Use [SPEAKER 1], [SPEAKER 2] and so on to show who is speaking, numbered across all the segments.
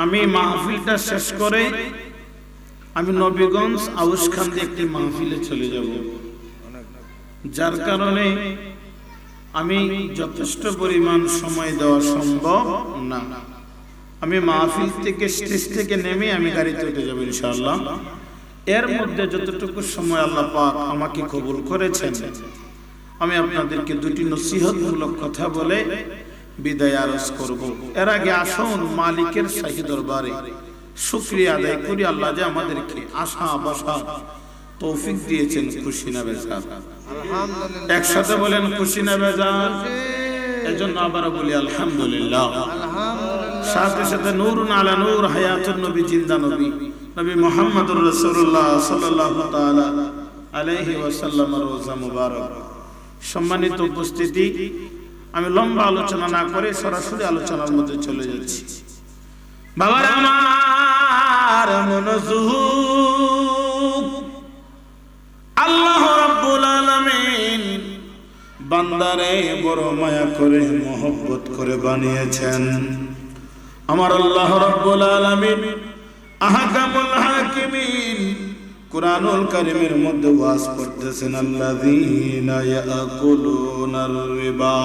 [SPEAKER 1] আমি মাহফিলটা শেষ করে আমি নবীগঞ্জ আউশখান্দে একটি মাহফিলে চলে যাব, যার কারণে আমি যথেষ্ট পরিমাণ সময় দেওয়া সম্ভব না। আমি মাহফিল থেকে স্টেজ থেকে নেমে আমি গাড়িতে উঠে যাব ইনশাআল্লাহ। এর মধ্যে যতটুকু সময় আল্লাহ পাক আমাকে কবুল করেছেন, আমি আপনাদেরকে দুটি নসিহতমূলক কথা বলে বিদায় আরজ করব। এর আগে আসুন মালিকের শাহী দরবারে শুকরিয়া আদায় করি, আল্লাহ যে আমাদেরকে আশা বসা তৌফিক দিয়েছেন। খুশি না বেজার? আলহামদুলিল্লাহ। একসাথে বলেন খুশি না বেজার? এজন্য আবারও বলি আলহামদুলিল্লাহ। সাথে সাথে নূরুন আলা নূর, হায়াতুন নবী, জিন্দা নবী, নবী মুহাম্মদুর রাসূলুল্লাহ সাল্লাল্লাহু তাআলা আলাইহি ওয়াসাল্লাম রোজা মুবারক। সম্মানিত উপস্থিতি, আমি লম্বা আলোচনা না করে সরাসরি আলোচনার মধ্যে চলে যাচ্ছি। বাবার আমার মনোযোগ, আল্লাহ রাব্বুল আলামিন বান্দারে বড় মায়া করে মহব্বত করে বানিয়েছেন। আমার আল্লাহ রাব্বুল আলামিন আহকামুল হাকিমিন কুরআনুল কারীমের মধ্যে ওয়াজ করতেছেন, আল্লাযীনা ইয়াকুলুনার রিবা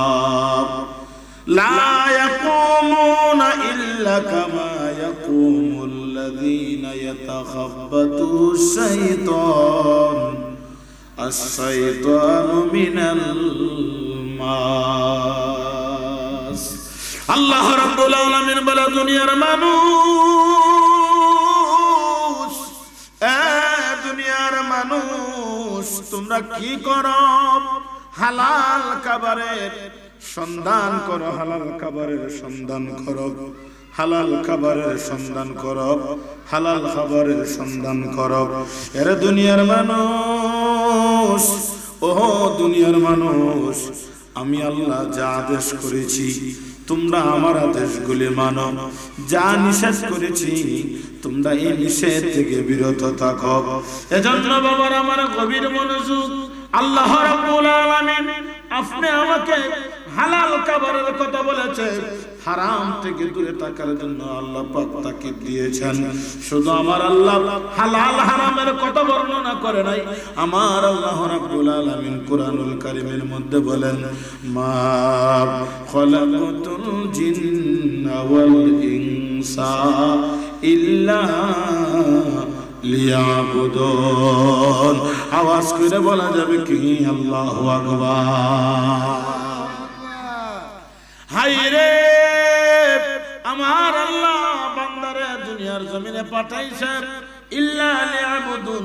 [SPEAKER 1] লা ইয়াকুমুনা ইল্লা কামা ইয়াকুমুল্লাযীনা ইয়াতাখাব্বাতুশ শাইতান আশ-শাইতানু মিনাল মাস। আল্লাহ রাব্বুল আলামিন বলে, দুনিয়ার মানুষ, দুনিয়ার মানুষ তোমরা কি করো? হালাল খাবারের সন্ধান করো, হালাল খাবারের সন্ধান করো, হালাল খাবারের সন্ধান করো, হালাল খাবারের সন্ধান করো। এরে দুনিয়ার মানুষ, ও দুনিয়ার মানুষ, আমি আল্লাহ যা আদেশ করেছি তোমরা আমার আদেশগুলি মানো, যা নিষেধ করেছি তোমরা এই নিষেধ থেকে বিরত থাকো। এজন্য বাবার আমার গভীর মনোযোগ, আল্লাহ রাব্বুল আলামিন আপনি আমাকে হালাল খাবারের কথা বলেছে, হারাম থেকে দূরে থাকার জন্য আল্লাহ পাক তাকে দিয়েছেন। শুধু আমার আল্লাহ হালাল হারামের কথা বর্ণনা করে নাই, আমার আল্লাহ রাব্বুল আলামিন কুরআনুল কারীমের মধ্যে বলেন, মা খালাকাতুল জিন্না ওয়াল ইনসা ইল্লা লিয়াবুদুন। আওয়াজ করে বলা যাবে কি আল্লাহু আকবার? হায়রে আমার আল্লাহ বান্দারে দুনিয়ার জমিনে পাঠাইছেন ইল্লা লিয়াবুদুন,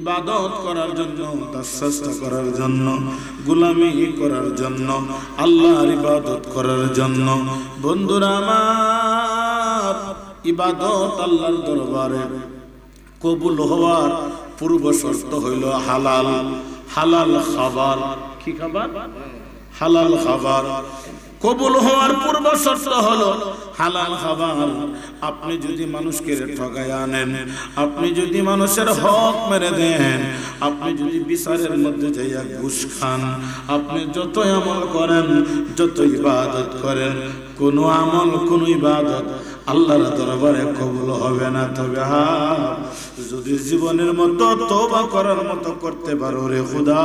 [SPEAKER 1] ইবাদত করার জন্য, দাসত্ব করার জন্য, গোলামি করার জন্য, আল্লাহর ইবাদত করার জন্য। বন্ধুরা আমার, ইবাদত আল্লাহর দরবারে কবুল হওয়ার পূর্ব শর্ত হইল হালাল, হালাল খাবার। কি খাবার? হালাল খাবার। কবুল হওয়ার পূর্ব শর্ত হলো হালাল খাবার। আপনি যদি মানুষকে ঠকায় আনেন, আপনি যদি মানুষের হক মেরে দেন, আপনি যদি বিচারের মধ্যে যাইয়া ঘুষ খান, আপনি যত আমল করেন, যত ইবাদত করেন, কোন আমল, কোন ইবাদত আল্লাহর দরবারে কবুল হবে না। তবে যদি জীবনের মতো তওবা করার মতো করতে পারো, রে খোদা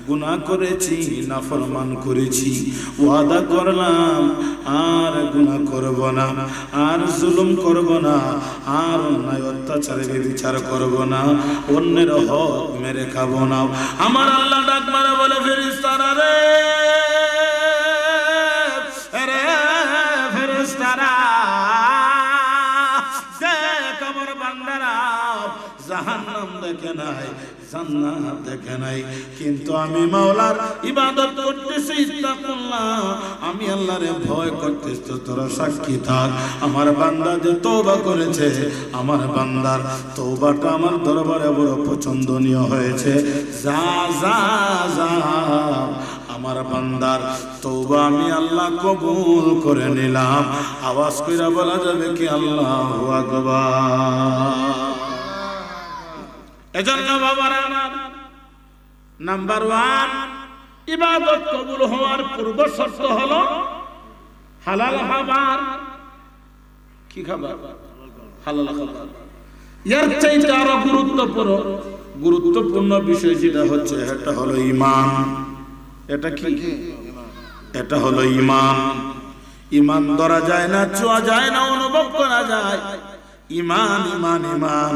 [SPEAKER 1] গুনাহ করেছি, নাফরমান করেছি, ওয়াদা করলাম আর গুনাহ করব না, আর জুলুম করব না, আর অন্যায় অত্যাচারে বিচার করব না, অন্যের হক মেরে খাবো না। আমার আল্লাহ ডাক মারা বলে, ফেরেশতারা রে, রে ফেরেশতারা, দেখ আমার বান্দারা জাহান্নাম দেখে নাই, জান্নাত দেখে নাই, কিন্তু আমি মাওলার ইবাদত করতেছি, ইত্তাকুল্লাহ, আমি আল্লাহরে ভয় করতেছি। তোরা সাক্ষী থাক, আমার বান্দা যে তওবা করেছে, আমার বান্দার তওবাটা আমার দরবারে বড় পছন্দনীয় হয়েছে। যা যা যা, আমার বান্দার তওবা আমি আল্লাহ কবুল করে নিলাম। আওয়াজ কইরা বলা যাবে কি আল্লাহু আকবার? এজন্য বাবারা আমার, নাম্বার 1 ইবাদত কবুল হওয়ার পূর্ব শর্ত হলো হালাল খাবার। কি খাবার? হালাল খাবার। এর চাইতে আরো গুরুত্বপূর্ণ বিষয় যেটা হচ্ছে এটা হলো ঈমান। এটা কি? এটা হলো ঈমান। ঈমান ধরা যায় না, ছোঁয়া যায় না, অনুভব করা যায়। ঈমান ঈমান ঈমান।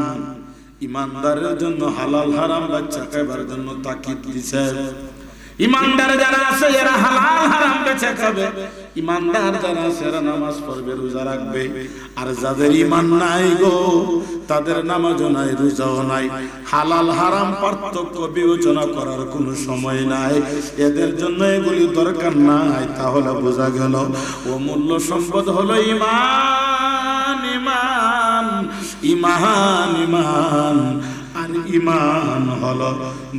[SPEAKER 1] ঈমানদারের জন্য হালাল হারাম বাচ্চা খাবার জন্য তাকিদ দিছে। ঈমানদার যারা আছে এরা হালাল হারাম বেছে খাবে। ঈমানদার যারা আছে এরা নামাজ পড়বে, রোজা রাখবে। আর যাদের ঈমান নাই গো, তাদের নামাজও নাই, রোজাও নাই, হালাল হারাম পার্থক্য বিবেচনা করার কোনো সময় নাই। এদের জন্য এগুলি দরকার নাই। তাহলে বোঝা গেল অমূল্য সম্পদ হলো ঈমান ঈমান ঈমান ঈমান। আর ঈমান হলো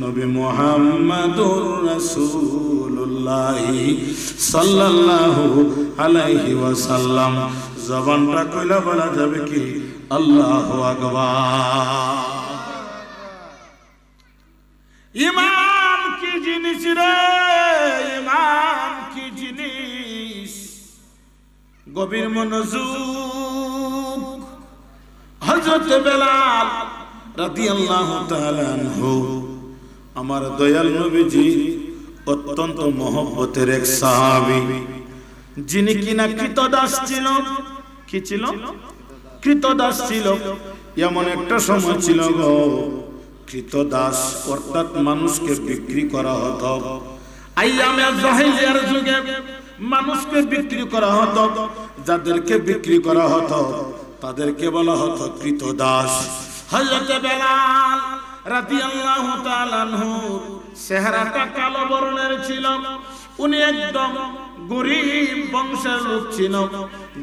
[SPEAKER 1] নবী মুহাম্মদুর রাসূলুল্লাহ সাল্লাল্লাহু আলাইহি ওয়াসাল্লাম। জবানটা কইলা বলা যাবে কি আল্লাহু আকবার। ঈমান কি জিনিস রে? ঈমান কি জিনিস? গভীর মনোযোগ। হযরত বেলাল রাদিয়াল্লাহু তাআলা আনহু, আমার দয়াল নবীজি অত্যন্ত মহব্বতের এক সাহাবী, যিনি কিনা কৃতদাস ছিল। কি ছিল? কৃতদাস ছিল। এমন একটা সময় ছিল গো, কৃতদাস অর্থাৎ মানুষকে বিক্রি করা হতো। আইয়ামে জাহিলিয়ার যুগে মানুষকে বিক্রি করা হতো। যাদেরকে বিক্রি করা হতো তাদেরকে বলা হতো কৃতদাস। হযরত বেলাল রাদিয়াল্লাহু তাআলা আনহু চেহারাটা কালো বর্ণের ছিল। উনি একদম গরীব বংশের লোক ছিল,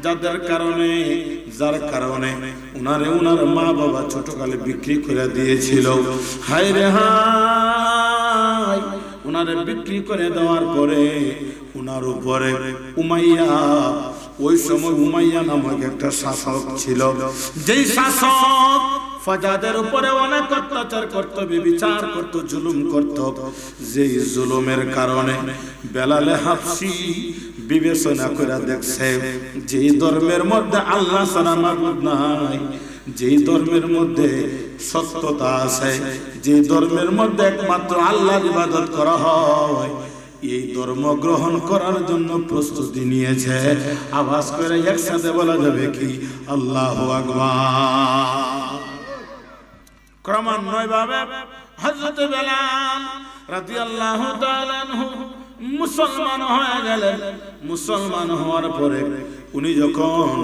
[SPEAKER 1] যার কারণে উনার মা বাবা ছোটকালে বিক্রি করে দিয়েছিল। হায় রে হায়, উনারে বিক্রি করে দেওয়ার পরে উনার উপরে উমাইয়া, ওই সময় উমাইয়া নামক একটা শাসক ছিল। যেই শাসক ফাজাদের উপরে অনেক অত্যাচার করত, বিচার করত, জুলুম করত। যেই জুলুমের কারণে বেলালে হাবশী বিবেচনা করে দেখছে, যেই ধর্মের মধ্যে আল্লাহ ছাড়া মাবুদ নাই, যেই ধর্মের মধ্যে সত্যতা আছে, যেই ধর্মের মধ্যে একমাত্র আল্লাহর ইবাদত করা হয়, এই ধর্ম গ্রহণ করার জন্য প্রস্তুতি নিয়েছে। আওয়াজ করে একসাথে বলা যাবে কি আল্লাহু আকবার। ক্রমান্বয়ে ভাবে হযরত বেলাল রাদিয়াল্লাহু তাআলা আনহু মুসলমান হয়ে গেলেন। মুসলমান হওয়ার পরে উনি যখন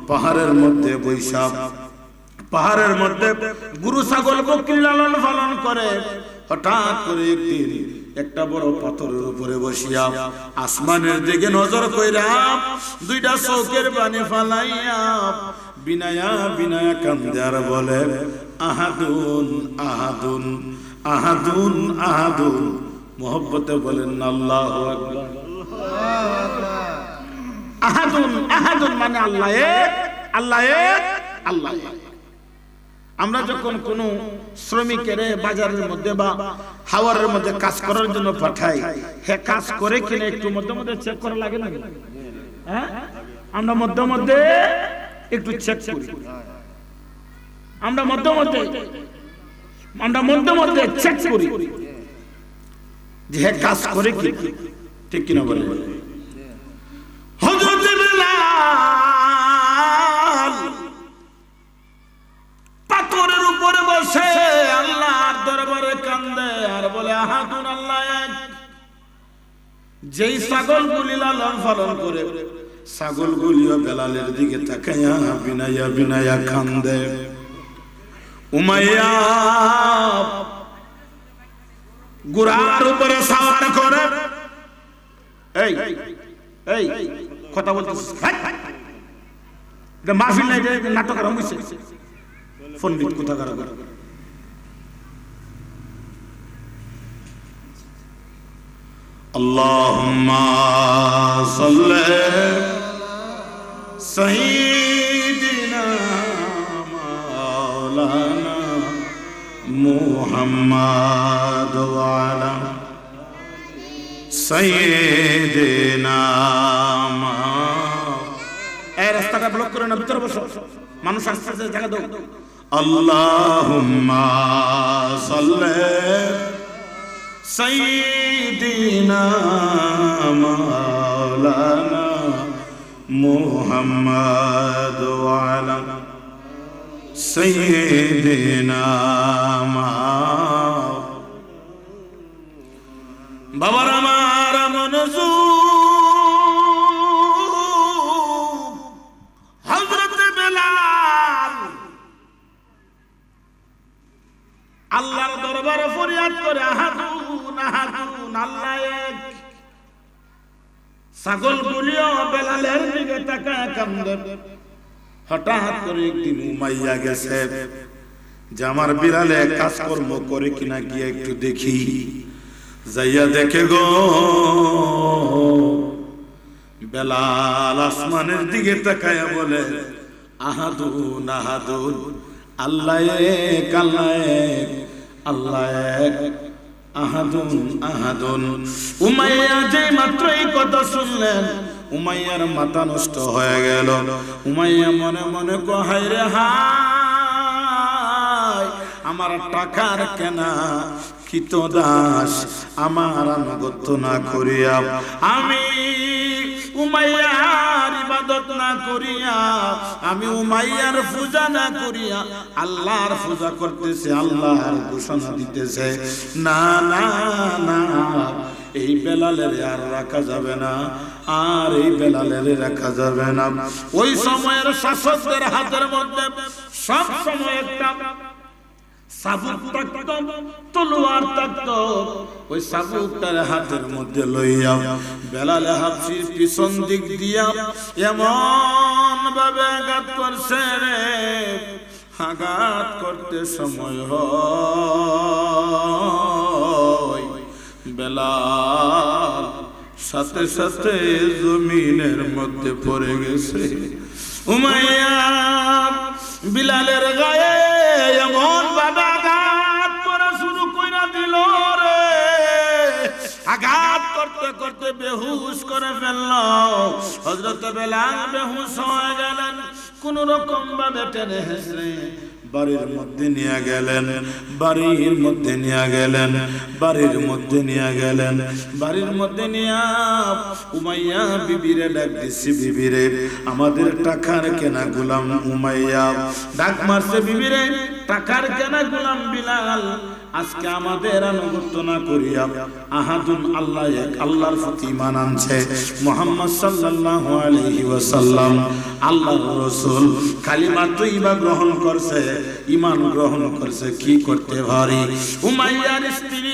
[SPEAKER 1] পাহাড়ের মধ্যে পাহাড়ের মধ্যে গরু ছাগল বকরি লালন পালন করে, হঠাৎ করে একদিন একটা বড় পাথরের উপরে বসিয়া আসমানের দিকে নজর কইরা দুইটা চোখের পানি ফালাইয়া বিনায়া বিনায়া কান্দে আর বলে আহাদুন আহাদুন আহাদুন আহাদুন। মোহব্বতে বলেন আল্লাহু আকবার। আহাদুন আহাদুন মানে আল্লাহ এক, আল্লাহ এক, আল্লাহ এক। আমরা যখন কোন শ্রমিকের বাজারের মধ্যে বা হাওয়ারের মধ্যে কাজ করার জন্য পাঠাই, হে কাজ করে কিনা একটু মধ্যে মধ্যে চেক করা লাগে না? হ্যাঁ, আমরা মধ্যে মধ্যে একটু চেক করি। আমরা মধ্যে মধ্যে চেক করি যে হে কাজ করে কি, ঠিক কিনা বলে। হযরত বেলাল পাথরের উপরে বসে আল্লাহর দরবারে কান্দে আর বলে আহাদুন আল্লাহ এক। যেই ছাগলগুলি লালন পালন করে, ছাগলগুলিও বেলালের দিকে তাকায়া বিনায়া বিনায়া কান্দে। উমাইয়া ঘোড়ার উপরে সওয়ার করে, এই এই কথা বলতেছিস, এটা মাহফিল নাই, নাটক আরম্ভ হইছে, পণ্ডিত কোথাকার। আল্লাহুম্মা সাল্লি সাইয়্যিদিনা মাওলানা মুহাম্মদ ওয়া আলা সাইয়্যিদিনা। এই রাস্তাটা ব্লক করে না, ভিতরে বসো। মানুষ আসতেছে জায়গা দাও আল্লাহুম্মা সাল্লি সাইয়্যিদিনা মাওলানা মুহাম্মদ ওয়া আলা সাইয়্যিদিনা বাবার আমার মনোযোগ হযরত বেলাল আল্লাহর দরবারে ফরিয়াদ করে আহাদুন আহাদুন আল্লাহ এক ছাগলগুলিও বেলালের দিকে তাকায় কান্দে হঠাৎ করে একদিন উমাইয়া গেছে যে আমার বিড়ালে কাজকর্ম করে কিনা গিয়ে একটু দেখি যাইয়া দেখে গো বেলাল আসমানের দিকে তাকায়া বলে আহাদুন আহাদুন আল্লাহ এক আল্লাহ এক আল্লাহ এক আহাদুন আহাদুন উমাইয়া যে মাত্র এই কথা শুনলেন উমাইয়ার মাথা নষ্ট হয়ে গেল উমাইয়া মনে মনে কয় রে হায় আমার টাকার কেনা কৃতদাস আমার আনুগত্য না করিয়া আমি উমাইয়ার ইবাদত না করিয়া আমি উমাইয়ার পূজা না করিয়া আল্লাহর পূজা করতেছে আল্লাহর ঘোষণা দিতেছে না না না এই বেলালের আর রাখা যাবে না আর এই বেলালের রাখা যাবে না ওই সময়ের শাসকদের হাতের মধ্যে সব সময় একটা সাবুক থাকতো তলোয়ার থাকতো ওই সাবুকটার হাতের মধ্যে লইয়া বেলাল হাবশির পিছন দিক দিয়া এমন ভাবে আঘাত করছে রে আঘাত করতে সময় হয় বেলাল সাথে সাথে জমিনের মধ্যে পড়ে গেছে উমাইয়া বিলালের গায়ে এমন ভাবে আঘাত করা শুরু কইরা দিল রে আঘাত করতে করতে বেহুশ করে ফেলল হযরত বেলাল বেহুশ হয়ে গেলেন কোন রকম ভাবে টেনে হেসে বাড়ির মধ্যে নিয়ে গেলেন বাড়ির মধ্যে নিয়ে গেলেন বাড়ির মধ্যে নিয়ে গেলেন বাড়ির মধ্যে নিয়ে উমাইয়া বিবিরে ডাক দিছি বিবিরে আমাদের টাকার কেনা গোলাম উমাইয়া ডাক মারছে বিবিরে টাকার কেনা গোলাম বিলাল আজকে আমাদের আনুগত্য না করিয়া আহাদুন আল্লাহ এক আল্লাহর প্রতি ঈমান আনছে মুহাম্মদ সাল্লাল্লাহু আলাইহি ওয়াসাল্লাম আল্লাহর রাসূল কালিমা তয়্যিবা গ্রহণ করছে ঈমান গ্রহণ করছে কি করতে পারি উমাইয়ার স্ত্রী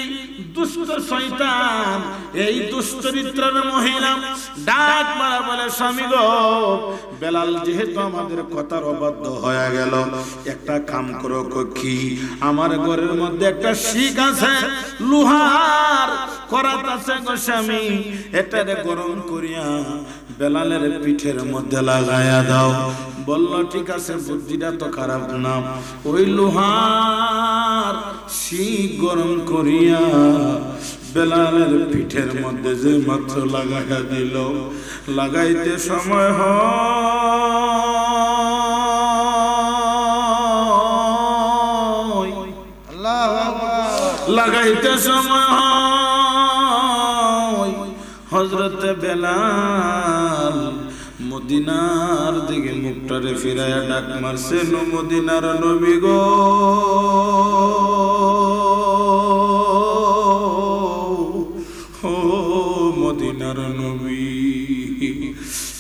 [SPEAKER 1] দুষ্ট শয়তান এই দুশ্চরিত্রের মহিলা ডাক মারা বলে স্বামী গো বেলাল যেহেতু আমাদের কথার অবাধ্য হয়ে গেল একটা কাম করো কি আমার ঘরের মধ্যে একটা শিক আছে লোহার করাত আছে গো স্বামী এটারে গরম করিয়া বেলালের পিঠের মধ্যে লাগায়া দাও বলল ঠিক আছে বুদ্ধিটা তো খারাপ না ওই লোহার শিক গরম করিয়া বেলালের পিঠের মধ্যে যে মাত্র লাগাইয়া দিল লাগাইতে সময় হয় আল্লাহু আকবার লাগাইতে সময় হয় হযরত বেলাল মদিনার দিকে মুখটারে ফিরায়া ডাক মারছে মদিনার নবী গো মদিনার নবী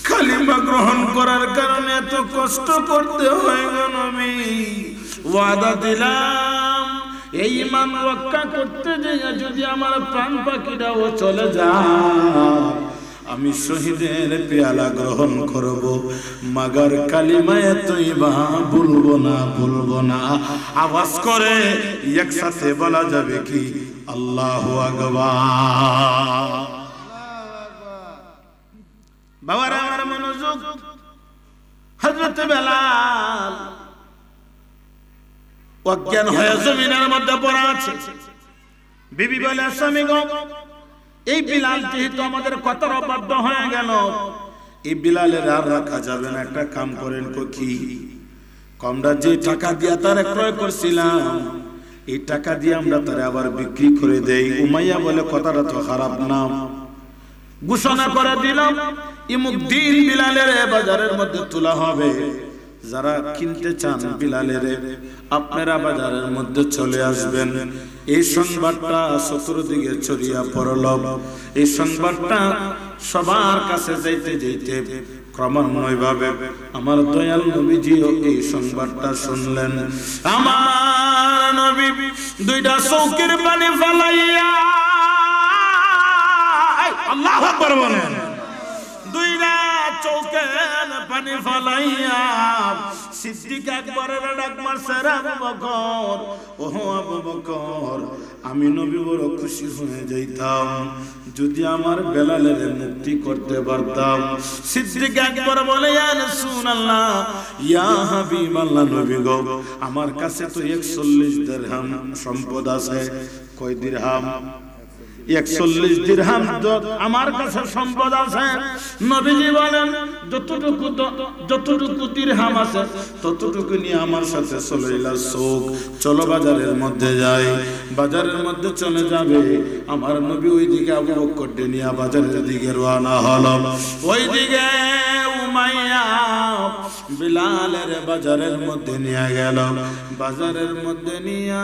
[SPEAKER 1] কালিমা গ্রহণ করার কারণে এত কষ্ট করতে হয় গো নবী ওয়াদা দিলাম এই ঈমান রক্ষা করতে যাইয়া যদি আমার প্রাণ পাখিটাও চলে যায় আমি শহীদের পেয়ালা গ্রহণ করব মাগার কালিমায়ে তয়্যিবা ভুলবো না আওয়াজ করে একসাথে বলা যাবে কি আল্লাহু আকবার বাবারা আমার মনোযোগ হযরত বেলাল অজ্ঞান হয়ে জমিনের মধ্যে পড়া আছে বিবি বলে স্বামী গো এই বিলাল যেহেতু আমাদের কথার অবাধ্য হয়ে গেল এই বিলালের আর রাখা যাবে না একটা কাম করেন কি আমরা যে টাকা দিয়া তারে ক্রয় করছিলাম এই টাকা দিয়ে আমরা তারে আবার বিক্রি করে দেই। উমাইয়া বলে কথাটা তো খারাপ না, ঘোষণা করে দিলাম ইমুক দিন বিলালের বাজারের মধ্যে তোলা হবে, যারা কিনতে চান বিলালের আপনারা বাজারের মধ্যে চলে আসবেন। এই সংবাদটা চতুর্দিকে ছড়িয়ে পড়ল। এই সংবাদটা সবার কাছে যাইতে যাইতে ক্রমান্বয়ে ভাবে আমার দয়াল নবীজিও এই সংবাদটা শুনলেন। আমার নবী দুইটা চৌকির পানি ফেলাইয়া, আল্লাহু আকবার বলেন, দুইটা চৌকের পানি ফেলাইয়া সিদ্দিক আকবরের ডাক মারছে, আবু বকর, ওহো আবু বকর, আমি নবী বড় খুশি হয়ে যাইতাম যদি আমার বেলালের মুক্তি করতে পারতাম। সিদ্দিক আকবর বলে, ইয়া রাসূলুল্লাহ, ইয়া হাবিবাল্লাহ, নবী গো, আমার কাছে তো 41 দিরহাম সম্পদ আছে। কয় দিরহাম? 41 দিরহাম আমার কাছে সম্পদ আছে। নবীজি বলেন, যতটুকু দিরহাম আছে ততটুকু নিয়ে আমার সাথে চলে এলা চোখ, চলো বাজারের মধ্যে যাই। বাজারের মধ্যে চলে যাবে। আমার নবী ওইদিকে আবু বকর নিয়ে বাজারের দিকে রওনা হলো। ওইদিকে উমাইয়া বিলালের বাজারের মধ্যে নিয়ে গেল। বাজারের মধ্যে নিয়ে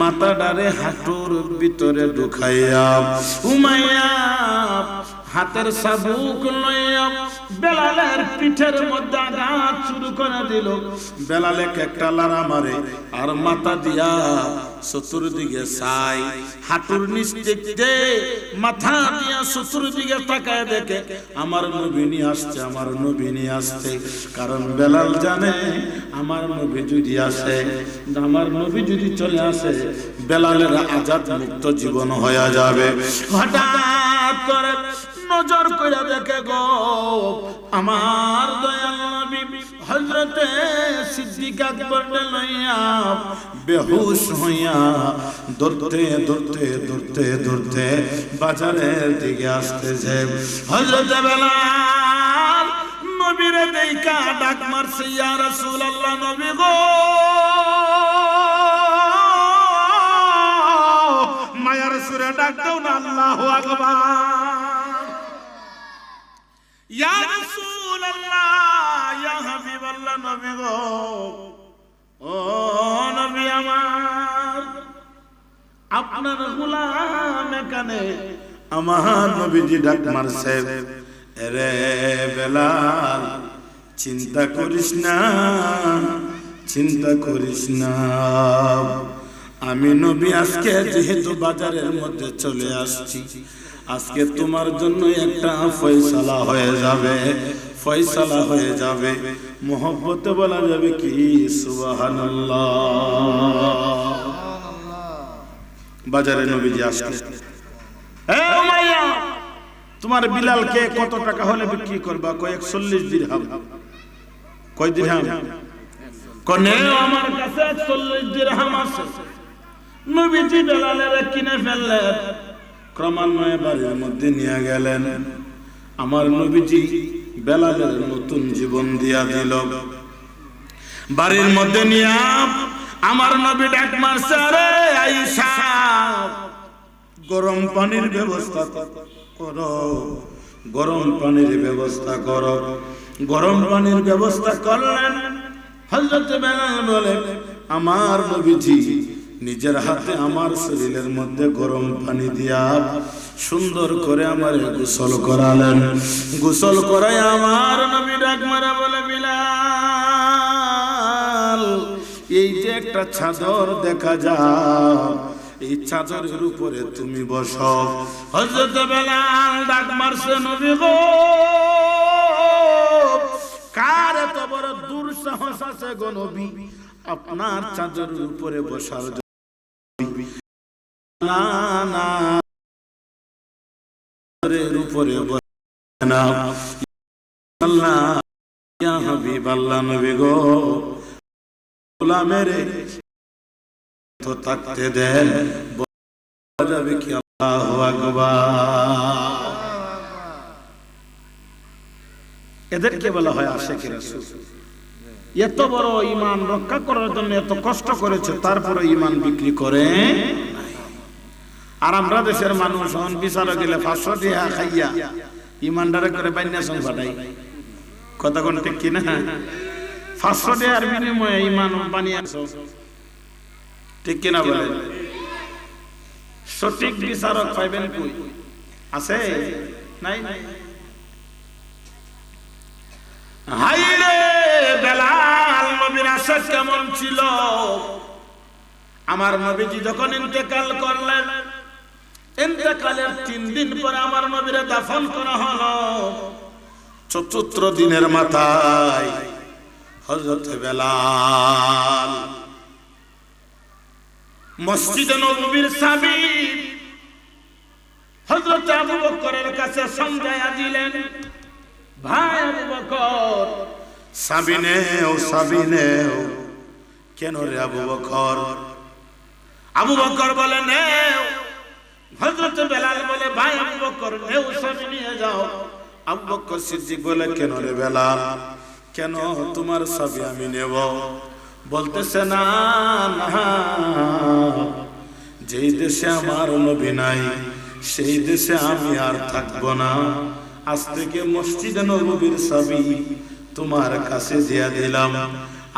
[SPEAKER 1] মাথাটারে হাঁটুর ভিতরে ঢুকাইয়া উমাইয়া হাতের চাবুক লইয়া বেলালের পিঠের মধ্যে আঘাত শুরু করে দিল। বেলালে একটা লারা মারে আর মাথা দিয়া চতুর্দিকে চাই, হাঁটুর নিচ থেকে মাথা দিয়া চতুর্দিকে তাকায় দেখে আমার নবী নিয়ে আসছে, আমার নবী নিয়ে আসছে। কারণ বেলাল জানে আমার নবী যদি আসে, আমার নবী যদি চলে আসে, বেলালের আজাদ মুক্ত জীবন হয়ে যাবে। হঠাৎ করে নজর করে দেখে গো আমার দয়াল নবী হযরতে সিদ্দিক আকবর লইয়া বেহুশ হইয়া দৌড়তে দৌড়তে দৌড়তে দৌড়তে বাজারের দিকে আসতেছে। হযরতে বেলাল নবীরে দেখা ডাক মারছে, ইয়া রাসূলুল্লাহ, নবী গো, মায়ার সুরে ডাক দাও না, আল্লাহু আকবার। ইয়া রাসূলুল্লাহ, ইয়া হাবিবাল্লাহ, নবী গো, ও নবী আমার, আপনার গোলাম এখানে। আমার নবীজি ডাক মারছে, রে বেলাল, চিন্তা করিস না, চিন্তা করিস না, আমি নবী আজকে যেহেতু বাজারের মধ্যে চলে আসছি, আজকে তোমার জন্য একটা ফয়সালা হয়ে যাবে, ফয়সালা হয়ে যাবে। মোহব্বতে বলা যাবে কি সুবহানাল্লাহ। বাজারে নবীজি আসছে, এ উমাইয়া, তোমার বিলালকে কত টাকা হলে বিক্রি করবা? কয় 41 দিরহাম। কয় দিরহাম? কোনে আমার কাছে 41 দিরহাম আছে। নবীজি বেলালের কিনে ফেললেন, ক্রমান্বয়ে বাড়ির মধ্যে নিয়ে গেলেন। আমার নবীজি বেলালের নতুন জীবন দিয়া দিল। বাড়ির মধ্যে নিয়ে আমার নবী ডাক মারছে, আরে আয়েশা, গরম পানির ব্যবস্থা করো, গরম পানির ব্যবস্থা করো। গরম পানির ব্যবস্থা করলেন। হযরত বেলাল বলে, আমার নবীজি নিজের হাতে আমার শরীরের মধ্যে গরম পানি দিয়া সুন্দর করে আমার গোসল করালেন। গোসল করাই আমার নবী ডাক মারা বলে, বিলাল, এই যে একটা চাদর দেখা যায়, এই চাদরের উপরে তুমি বসো। হযরত বেলাল ডাক মারছে, নবী গো, কার এত বড় দুঃসাহস আছে গো নবী, আপনার চাদরের উপরে বসার? না না, চাদরের উপরে বসে না। আল্লাহ, ইয়া হাবিবাল্লাহ, নবী গো, গোলামের তো থাকতে দেন, বলা যাবে কি আল্লাহু আকবার। এদেরকে বলা হয় আশিক রাসূল। এত বড় ঈমান রক্ষা করার জন্য এত কষ্ট করেছে, তারপরে ঈমান বিক্রি করে নাই। আর আমরা দেশের মানুষ হন বিচারে গেলে 500 টাকা খাইয়া ঈমানদারে করে বাইনা সং ফাটাই। কথা কোন ঠিক কিনা? 500 টাকার বিনিময়ে ঈমান বানিয়েছো, ঠিক কিনা বলেন? সঠিক বিচারক পাইবেন কই? আছে? নাই। হাইরে বেলাল নবীর আশিক কেমন ছিল! আমার নবীজি যখন ইন্তেকাল করলেন, ইন্তেকালের 3 দিন পরে আমার নবীরে দাফন করা হলো। 74 দিনের মাথায় হযরত বেলাল মসজিদে নববীর চাবি হযরত আবু বকরের কাছে সমঝায়া দিলেন, ভাই আবু বকর, চাবি নেও। কেন রে আবু বকর? আবু বকর বলে নেও। হযরত বেলাল বলে, ভাই আবু বকর নেও, চাবি নিয়ে যাও। আবু বকর সিদ্দিক বলে, কেন রে বেলাল, কেন তোমার চাবি আমি নেব? বলতেছে, না, যেই দেশে আমার নবী নাই সেই দেশে আমি আর থাকবো না। আজ থেকে মসজিদে নববীর চাবি তোমার কাছে দিয়া দিলাম।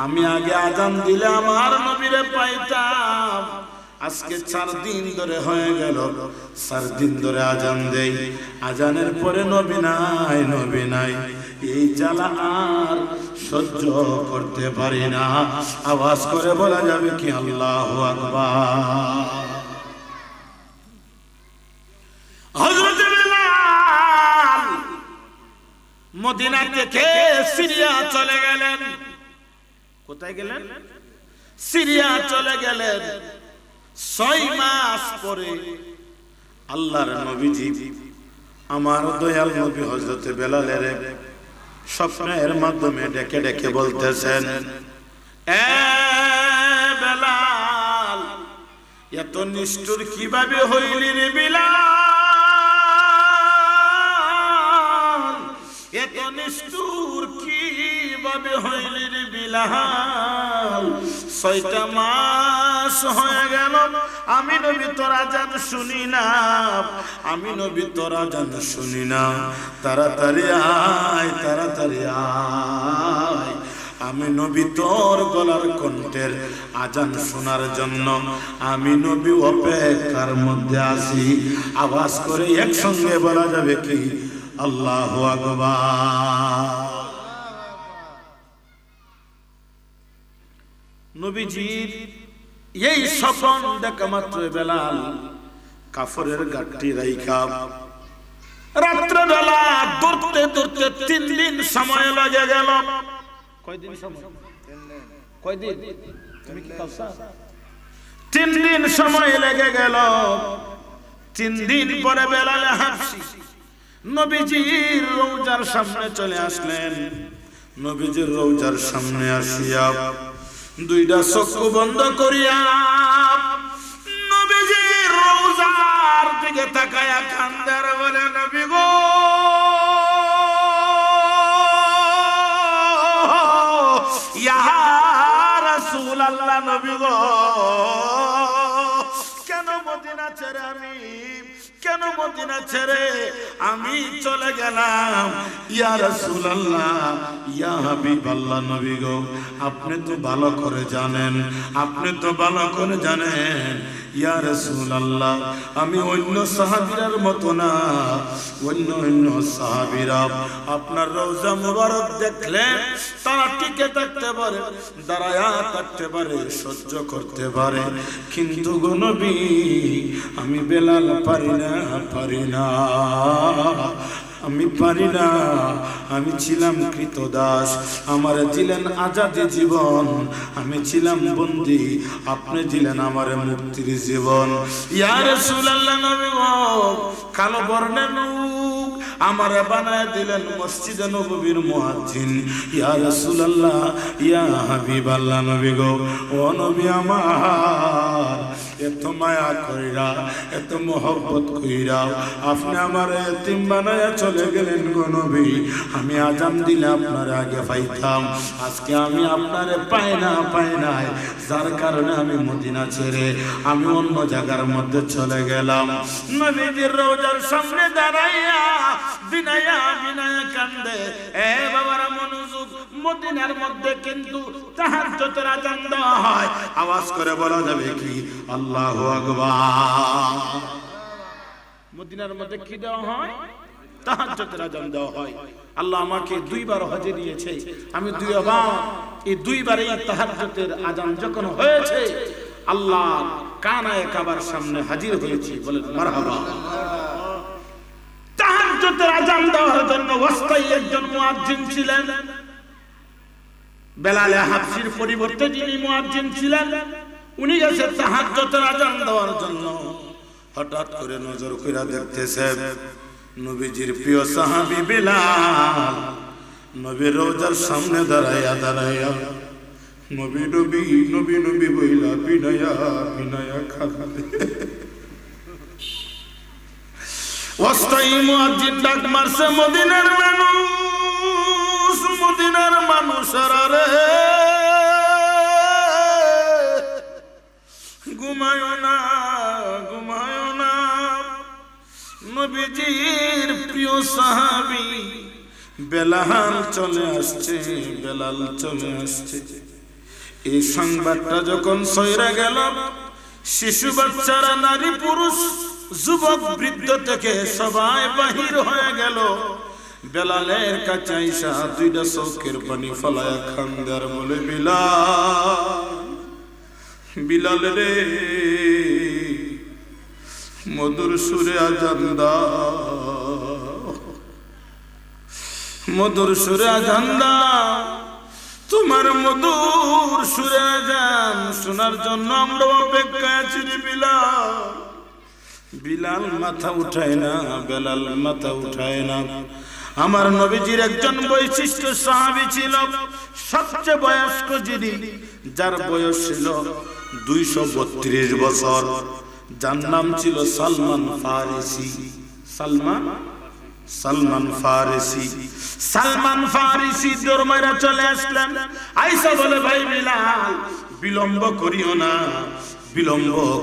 [SPEAKER 1] আমি আগে আজান দিলে আমার নবীরে পাইতাম। আজকে 4 দিন ধরে হয়ে গেল, 4 দিন ধরে আজান দেই, আজানের পরে নবী নাই। এই জ্বালা আর সহ্য করতে পারি না। আওয়াজ করে বলা যাবে কি আল্লাহু আকবার। হযরত বেলাল মদিনা থেকে সিরিয়া চলে গেলেন। কোথায় গেলেন? সিরিয়া চলে গেলেন। 6 মাস পরে আল্লাহর নবীজি আমার দয়াল নবী হযরত বেলালের স্বপ্নের মাধ্যমে ডেকে ডেকে বলতেছেন, এ বেলাল, এত নিষ্ঠুর কিভাবে হইলি রে বিলাল? এত নিষ্ঠুর কিভাবে হইলি রে বিলাল? 6টা মাস হয়ে গেল আমি নবী তোর আজান শুনি না, আমি নবী তোর আজান শুনি না। তাড়াতাড়ি আয়, তাড়াতাড়ি আয়। আমি নবী তোর গলার কণ্ঠের আজান শোনার জন্য আমি নবী অপেক্ষার মধ্যে আছি। আওয়াজ করে একসঙ্গে বলা যাবে কি আল্লাহু আকবার। নবীজির এই স্বপ্ন দেখা মাত্র বেলাল কাফরের গাঠটি রাইখা রাত্রে বেলা দৌড়তে দৌড়তে 3 দিন সময় লাগে গেল। কয়দিন সময়? কয়দিন? তুমি কি কালসা? 3 দিন সময় লেগে গেল। 3 দিন পরে বেলাল হাফসি নবীজির রওজার সামনে চলে আসলেন। নবীজির রওজার সামনে আসিয়া 2টা চক্ষু বন্ধ করিয়া নবীজির রওজার দিকে তাকায়া কান্দার বলে, নবী গো, ইয়া রাসূলুল্লাহ, নবী গো, কেন মদিনা ছেড়ে আমি চলে গেলাম? ইয়া রাসূলুল্লাহ, ইয়া হাবিবাল্লাহ, নবী গো, আপনি তো ভালো করে জানেন ইয়া রাসূলুল্লাহ, আমি অন্য সাহাবীদের মতো না। অন্য সাহাবীরা আপনার রওজা মুবারক দেখলে তারা টিকে থাকতে পারে, দাঁড়ায়া থাকতে পারে, সহ্য করতে পারে, কিন্তু গো নবী আমি বেলাল পারি না। আমি ছিলাম কৃতদাস, আমার দিলেন আজাদি জীবন, আমি ছিলাম বন্দী, আপনি দিলেন আমার মুক্তির জীবন। ইয়া রাসূলুল্লাহ, নবী গো, কালো বর্ণের মুখ আমারে বানায় দিলেন মসজিদে নববীর মুয়াজ্জিন। ইয়া রাসূলুল্লাহ, ইয়া হাবিবাল্লাহ, নবী গো, ও নবী আমার, এত মায়া কইরা, এত মোহব্বত কইরা আপনি আমার এতিম বানায়া চলে গেলেন গো নবী। আমি আজান দিলে আপনার আগে পাইতাম, আজকে আমি আপনারে পাই নাই, যার কারণে আমি মদিনা ছেড়ে আমি অন্য জায়গার মধ্যে চলে গেলাম। নবীজির রওজার সামনে দাঁড়াইয়া বিনায়া কান্দে। এ বাবারা মনোযোগ, মদিনার মধ্যে কিন্তু তাহাজ্জুদের আজান দেওয়া হয়, আওয়াজ করে বলা যাবে কি আল্লাহু আকবার। মদিনার মধ্যে কি দেওয়া হয়? তাহাজ্জুদের আজান দেওয়া হয়। আল্লাহ আমাকে দুইবার হজে দিয়েছে, আমি দুইবারই তাহাজ্জুদের আজান যখন হয়েছে আল্লাহ কানায়ে কাবার সামনে হাজির হয়েছি। বলেন মারহাবা। তাহাজ্জুদের আজান দেওয়ার জন্য ওয়াস্তাই একজন মুয়াজ্জিন ছিলেন, বেলাল হাবশির পরিবর্তে যিনি মুয়াজ্জিন ছিলেন, উনি গেছে তাহাজ্জুদের আজান দেওয়ার জন্য। হঠাৎ করে নজর কইরা দেখতেছেন নবীজির প্রিয় সাহাবী বেলাল নবীর রওজার সামনে দাঁড়াইয়া নবী নবী নবী নবী বইলা বিনায়া খাবে। ওয়াস্তাই মুয়াজ্জিন ডাক মারছে, মদিনার মানুষরা রে, ঘুমায় না। নবীজির প্রিয় সাহাবী বেলাল চলে আসছে। এই সংবাদটা যখন ছড়িয়ে গেল, শিশু বাচ্চারা, নারী পুরুষ, যুবক বৃদ্ধ থেকে সবাই বাহির হয়ে গেল। বেলালের কাছে আইসা দুইটা চোখের পানি ফলায়া খান্দার বলে, বিলাল রে, মধুর সুরে আজান দাও, মধুর সুরে আজান দাও। তোমার মধুর সুরে আজান শোনার জন্য আমরা অপেক্ষায় আছি রে বিলাল। বিলাল মাথা উঠায় না, বেলাল মাথা উঠায় না। আমার নবীজির একজন বৈশিষ্ট্য সাহাবী ছিল, সবচেয়ে বয়স্ক যিনি, যার বয়স ছিল 232 বছর, যার নাম ছিল সালমান ফারিসি। সালমান ফারিসি দরবারে চলে আসলেন। আয়েশা বলে, ভাই বিলাল, বিলম্ব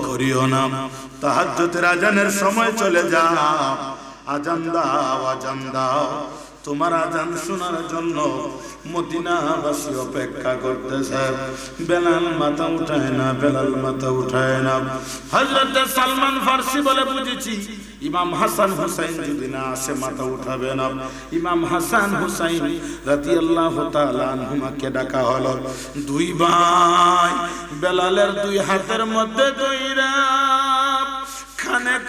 [SPEAKER 1] করিও না, তাহাজ্জুদের আজানের সময় চলে যাও, আজান দাও। তোমার আজান শোনার জন্য মদিনাবাসী অপেক্ষা করতেছে। বেলাল মাথা উঠায় না। হযরত সালমান ফারসি বলে, বুঝেছি, ইমাম হাসান হুসাইন যদি না আসে মাথা উঠাবে না। ইমাম হাসান হুসাইন রাদিয়াল্লাহু তাআলা আনহুমাকে ডাকা হলো। দুই ভাই বেলালের দুই হাতের মধ্যে ধইরা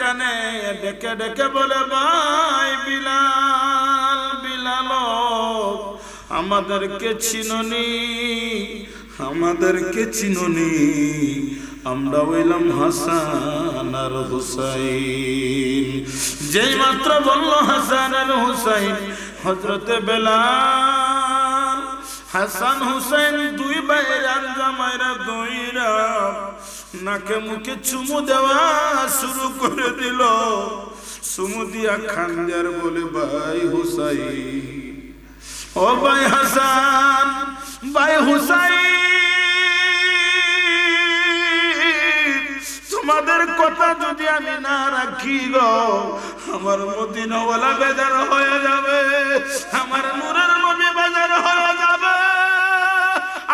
[SPEAKER 1] কানে ডেকে বলে, ভাই বিলাল, আমাদেরকে চিননি, আমরা হইলাম হাসান আর হুসাইন। যেই মাত্র বলল হাসান আর হুসাইন, হযরতে বেলাল হাসান হুসাইন দুই ভাইয়ের আঞ্জামাইরা দইরা নাকে মুখে চুমু দেওয়া শুরু করে দিল। চুমু দিয়া খানজার বলে, ভাই হুসাইন, ও ভাই হাসান, ভাই হুসাইন, তোমাদের কথা যদি আমি না রাখি গো, আমার মদিনাওয়ালা বেজার হয়ে যাবে, আমার নূরের নবী বেজার হয়ে যাবে।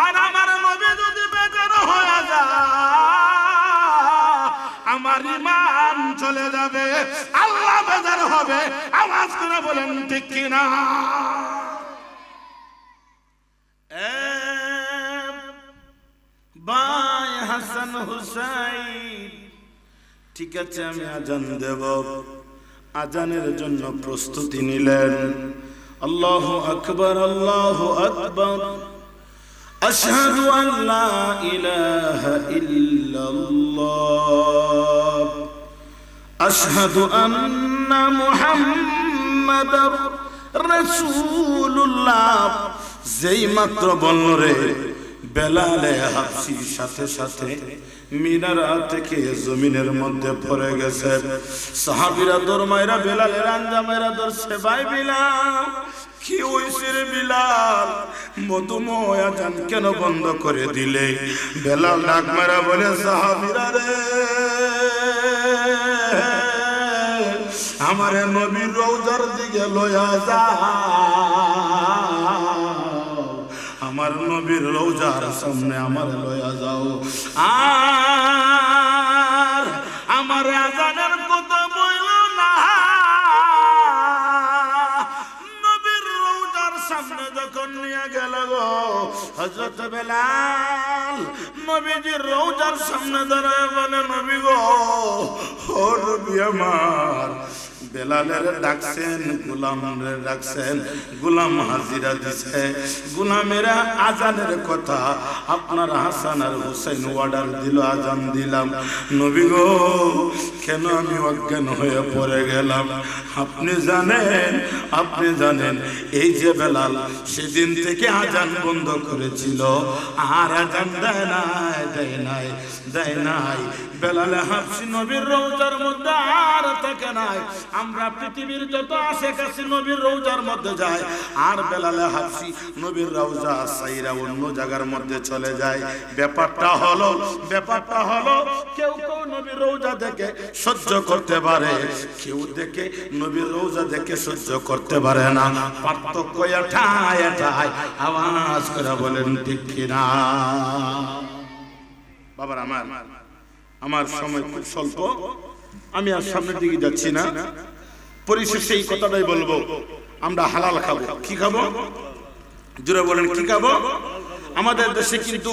[SPEAKER 1] আর আমার নবী যদি বেজার হয়ে যায়, আমার ঈমান চলে যাবে, আল্লাহ বেজার হবে। আওয়াজ করে বলেন ঠিক কিনা? ভাই হাসান হুসাইন, ঠিক আছে আমি আজান দেব। আজানের জন্য প্রস্তুতি নিলেন। আল্লাহু আকবার, আল্লাহু আকবার, আশহাদু আন লা ইলাহা ইল্লাল্লাহ, আশহাদু আন্না মুহাম্মাদার মুহাম্মাদুর রাসূলুল্লাহ যেই মাত্র বলল রে বেলালে হাবশির সাথে সাথে মিনারা থেকে জমিনের মধ্যে পড়ে গেছে। সাহাবীরা দরমাইরা বেলালের আঞ্জামেরা ধরছে, ভাই বিলাল কি হইছে রে বিলাল, মধুময় আজান কেন বন্ধ করে দিলে? বেলাল ডাক মারা বলে, সাহাবীরা রে আমারে নবীর রওজার দিকে লয়া যাও, আমার নবীর রওজার সামনে আমার লয়া যাও, আর আমার আজানের কথা বইল না। নবীর রওজার সামনে যখন নিয়ে গেল গো হযরত বেলাল নবীজির রওজার সামনে দাঁড়ায় বলে, নবী গো, ও নবী আমার। বেলালের ডাকছেন, গোলামের ডাকছেন, গোলাম হাজিরা দিছে। গোলামেরা আজানের কথা আপনার হাসান আর হুসাইন অর্ডার দিল, আজান দিলাম। নবী গো, কেন আমি অজ্ঞান হয়ে পড়ে গেলাম? আপনি জানেন এই যে বেলাল সেদিন থেকে আজান বন্ধ করেছিল, আর আজান দেয় নাই। বেলালে হাবশি নবীর রওজার মধ্যে আর থাকে নাই। আমরা পৃথিবীর যত আশেপাশে নবীর রওজার মধ্যে যায়, আর বেলালে হাবশি নবীর রওজা সাইরা অন্য জায়গার মধ্যে চলে যায়। ব্যাপারটা হলো কেউ নবীর রওজা দেখে সহ্য করতে পারে, কেউ দেখে নবীর রওজা দেখে সহ্য করতে পারে না। পার্থক্য এটাই। আওয়াজ করে বলেন ঠিক কিনা? বাবার আমার সময় খুব স্বল্প, আমি আর সামনের দিকে যাচ্ছি না। পরিশেষে এই কথাটাই বলবো, আমরা হালাল খাবো। কি খাবো? জোরে বলেন, কি খাবো? আমাদের দেশে কিন্তু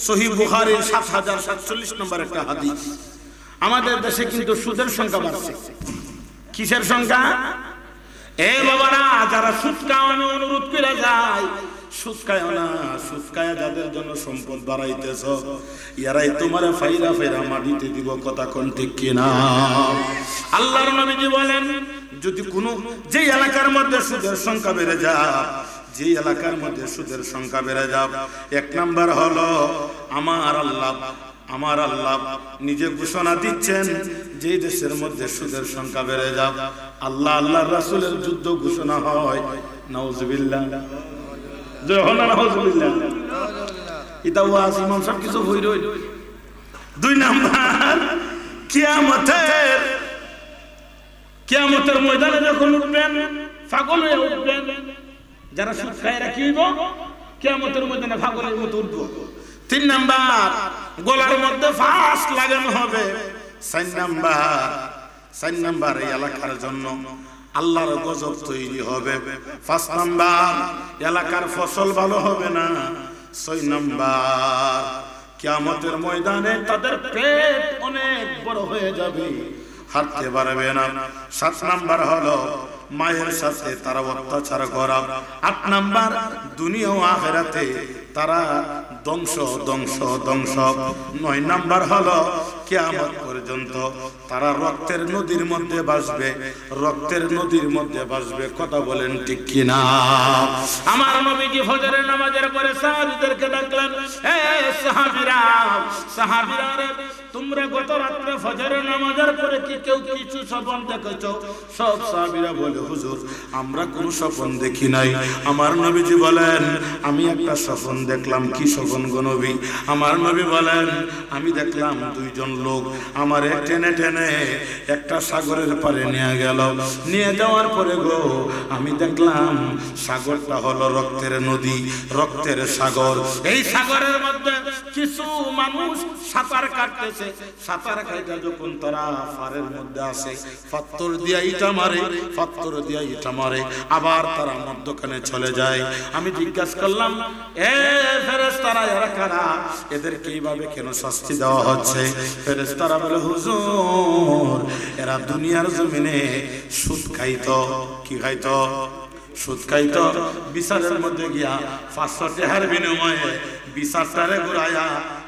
[SPEAKER 1] সহিহ বুখারীর ৭০৪৭ নম্বর একটা হাদিস, আমাদের দেশে কিন্তু সুদের সংখ্যা বাড়ছে। কিসের সংখ্যা? এ বাবারা, যারা সুদ খায় আমি অনুরোধ করে যাই, সুদ খায় না। সুদ খায় যাদের জন্য সম্পদ বাড়াইতেছ, ইয়ারাই তোমারে ফাইরা মাটিতে দিব। কথা কোন ঠিক কিনা? আল্লাহর নবীজি বলেন, যদি কোনো যে এলাকার মধ্যে সুদের সংখ্যা বেড়ে যায়, এক নাম্বার হলো আমার আল্লাহ নিজে ঘোষণা দিচ্ছেন, যে দেশের মধ্যে সুদের সংখ্যা বেড়ে যাবে, আল্লাহর রাসূলের যুদ্ধ ঘোষণা হয়। নাউজুবিল্লাহ, এটা ওয়াজ ইমাম সাহেব কিছু হই রই। 2 নাম্বার, কিয়ামতের ময়দানে যখন উঠবেন, পাগল হয়ে উঠবেন। যারা সুদ খায় রাখি হইব, কিয়ামতের ময়দানে পাগলের মতো উঠবো। 3 নাম্বার, গলার মধ্যে ফাঁস লাগানো হবে। 4 নাম্বার, এই এলাকার জন্য আল্লাহর গজব তৈরি হবে। 5 নাম্বার, এলাকার ফসল ভালো হবে না। 6 নাম্বার, কিয়ামতের ময়দানে তাদের পেট অনেক বড় হয়ে যাবে, হাঁটতে পারবে না। 7 নাম্বার হলো মায়ের সাথে তারা অত্যাচার করা। 8 নাম্বার, দুনিয়া ও আখিরাতে তারা ধ্বংস। 9 নাম্বার হলো কিয়ামত পর্যন্ত তারা রক্তের নদীর মধ্যে ভাসবে। কথা বলেন ঠিক কিনা? আমার নবীজি ফজরের নামাজের পরে সাহাবীদেরকে ডাকলেন, হে সাহাবীরা রে, তোমরা গত রাতে ফজরের নামাজের পরে কি কেউ কিছু স্বপ্ন দেখেছো? সব সাহাবীরা বলে, হুজুর আমরা কোনো স্বপ্ন দেখি নাই। আমার নবীজি বলেন, আমি একটা স্বপ্ন দেখলাম। কি স্বপ্ন গো নবী? আমার নবী বলেন, আমি দেখলাম 2 জন লোক আমারে টেনে একটা সাগরের পারে নিয়ে গেল। নিয়ে যাওয়ার পরে গো আমি দেখলাম সাগরটা হলো রক্তের নদী, রক্তের সাগর। এই সাগরের মধ্যে কিছু মানুষ সাঁতার কাটতেছে। সাঁতার কাটা যখন তারা পারের মধ্যে আসে, পাথর দিয়া ইটা মারে, আবার তারা মধ্যখানে চলে যায়। আমি জিজ্ঞাসা করলাম, এ ফেরেশতারা, এরা কারা? এদেরকে এইভাবে কেন শাস্তি দেওয়া হচ্ছে? ফেরেশতারা বলে, হুজুর এরা দুনিয়ার জমিনে সুদ খাইতো। কি খাইতো? সুদ খাইতো। বিচারের মধ্যে গিয়া 500 টাকার বিনিময়ে বিচারটারে ঘুরাইয়া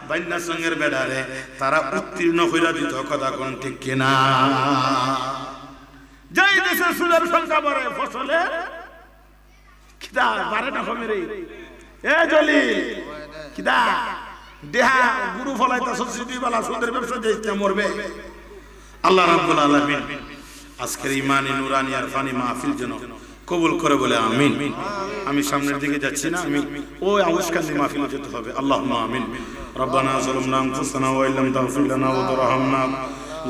[SPEAKER 1] বান্না সঙ্গের বেড়ারে তারা উত্তীর্ণ হইয়া দিত। কথা কোন ঠিক কিনা? যেই দেশে সুদের সংখ্যা বাড়ে ফসলে কিদা বাড়ে না কমে রে? এ জলিল কিদা দেহা গুরু ফলাইতা সবসিডি বালা সুদের ব্যবসা যেতে মরবে। আল্লাহ রাব্বুল আলামিন আজকের ইমানি নুরানি আর ফানি মাহফিল যেন কবুল করে বলে আমিন। আমি সামনের দিকে যাচ্ছি না, আমি ওই আউশকান্দি মাহফিলে যেতে হবে। আল্লাহুম্মা আমিন। রব্বানা যালামনা আনফুসানা ওয়া ইল্লাম তাগফির লানা ওয়া তারহামনা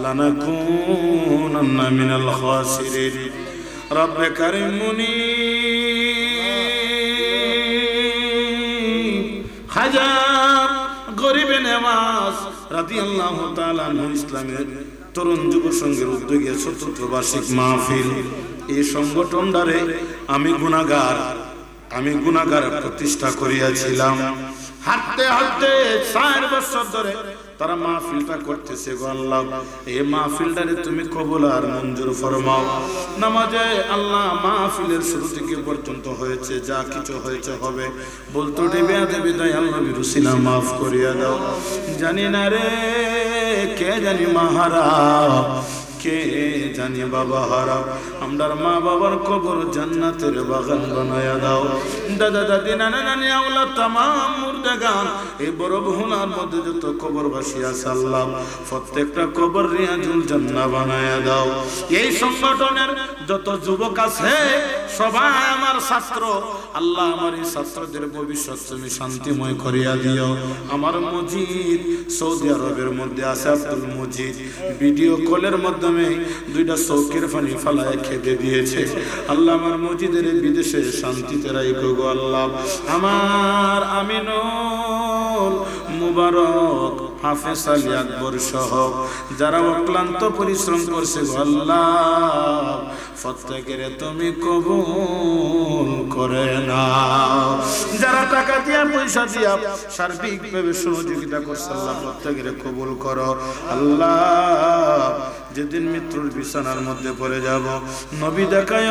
[SPEAKER 1] লানাকুনান্না মিনাল খাসিরিন। রব্বে কারীম মুনীব খাজা গরিবে নেওয়াজ রাদিয়াল্লাহু তাআলা আনহু ইসলামের তরুণ যুব সংঘের উদ্যোগে চতুর্থ বার্ষিক মাহফিল, এই সংগঠনটারে আমি গুনাহগার প্রতিষ্ঠা করিয়াছিলাম। হাঁটতে হাঁটতে 4 বছর ধরে তারা মাহফিলটা করতেছে। গো আল্লাহ, এই মাহফিলটারে তুমি কবুল আর মঞ্জুর ফরমাও। নামাজে আল্লাহ মাহফিলের শুরু থেকে পর্যন্ত হয়েছে যা কিছু হয়েছে হবে, বলতো দেবে বিদায় আল্লাহ বিরুসিলা মাফ করিয়া দাও। জানি না রে কে জানি মাহারা, কে জানি বাবা হারা, আমরার মা বাবার কবর জান্নাতের বাগান বানায়া দাও। দাদা দাদি নানা নানি আওলাদ তামাম মুর্দাগান এই বড় বহুনার মধ্যে যত কবরবাসী আছে আল্লাহ প্রত্যেকটা কবর রিয়াজুল জান্নাহ বানায়া দাও। এই সংগঠনের যত যুবক আছে সবাই আমার ছাত্র। আল্লাহ আমার এই ছাত্রদের ভবিষ্যৎ তুমি শান্তিময় করিয়া দিও। আমার মজিদ সৌদি আরবের মধ্যে আছে, আব্দুল মজিদ ভিডিও কলের মাধ্যমে 2টা চৌকের পানি ফালায় খেতে দিয়েছে। আল্লাহ আমার মজিদের বিদেশে শান্তিতে রাখো গো আল্লাহ। আমার আমিনুল মুবারক হাফেজ আলী আকবর সহ যারা অক্লান্ত পরিশ্রম করছে গো আল্লাহ প্রত্যেকের তুমি কবুল করে নাও। যারা টাকা দিয়া পয়সা দিয়া সার্বিকভাবে সহযোগিতা করছে আল্লাহ প্রত্যেকের কবুল করো আল্লাহ। যেদিন মৃত্যুর বিছানার মধ্যে পড়ে যাব নবী দেখায়